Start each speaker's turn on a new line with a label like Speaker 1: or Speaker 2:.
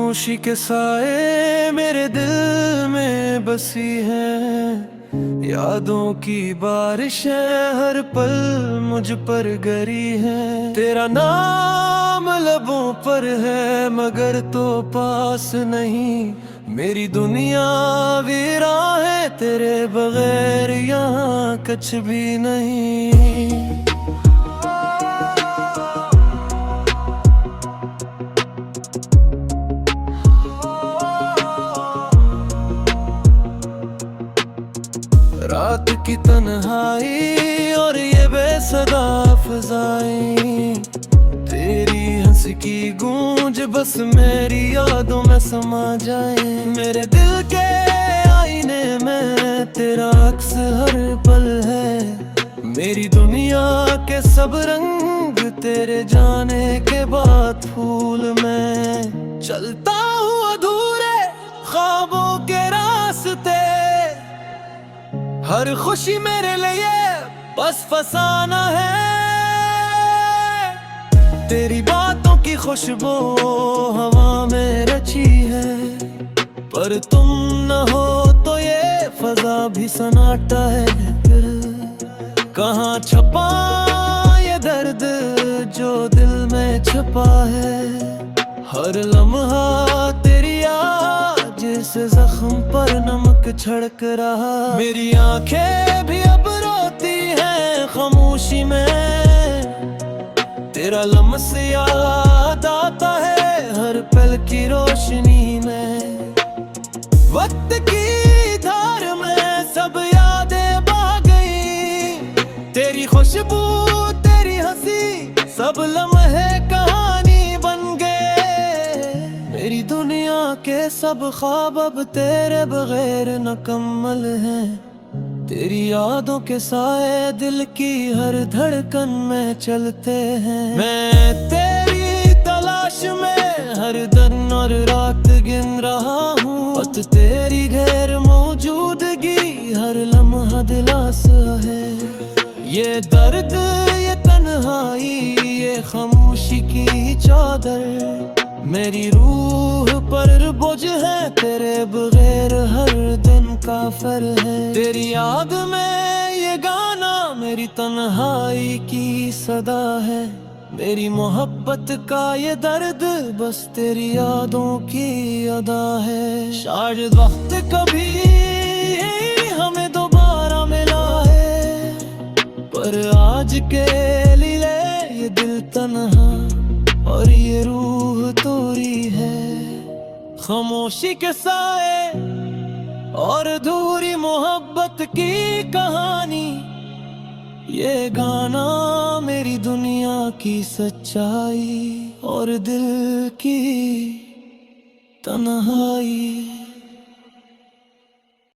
Speaker 1: खामोशी के साए मेरे दिल में बसी हैं, यादों की बारिशें हर पल मुझ पर गिरी हैं। तेरा नाम लबों पर है मगर तो पास नहीं, मेरी दुनिया वीरा है तेरे बगैर यहाँ कुछ भी नहीं। रात की तन्हाई और ये बेसदा फ़ज़ाएं, तेरी हंस की गूंज बस मेरी यादों में समा जाए। मेरे दिल के आईने में तेरा अक्स हर पल है, मेरी दुनिया के सब रंग तेरे जाने के बाद फूल मैं चलता हूँ अधूरे ख्वाबों के रास्ते। हर खुशी मेरे लिए बस फसाना है, तेरी बातों की खुशबू हवा में रची है, पर तुम न हो तो ये फजा भी सन्नाटा है। कहाँ छपा ये दर्द जो दिल में छपा है, हर लम्हा तेरी याद जिस जख्म पर नमक छिड़क रहा। मेरी आंखें भी अब रोती हैं खामोशी में, तेरा लम्स याद आता है हर पल की रोशनी में। वक्त की धार में सब यादें बह गई, तेरी खुशबू तेरी हंसी सब लम्हे कहानी बन गए। मेरी दुनिया के सब ख्वाब अब तेरे बगैर नकम्मल हैं, तेरी यादों के साए दिल की हर धड़कन में चलते हैं। मैं तेरी तलाश में हर दिन और रात गिन रहा हूँ, बस तेरी गैर मौजूदगी हर लम्हा दिलासा है। ये दर्द ये तन्हाई ये खामोशी की चादर मेरी रूह पर बोझ है, तेरे बगैर हर दिन काफिर है। तेरी याद में ये गाना मेरी तन्हाई की सदा है, मेरी मोहब्बत का ये दर्द बस तेरी यादों की अदा है। शायद वक्त कभी हमें दोबारा मिला है, पर आज के लिए ये दिल तन्हा और ये रूह तोरी है। खामोशी के साए और अधूरी मोहब्बत की कहानी, ये गाना मेरी दुनिया की सच्चाई और दिल की तन्हाई।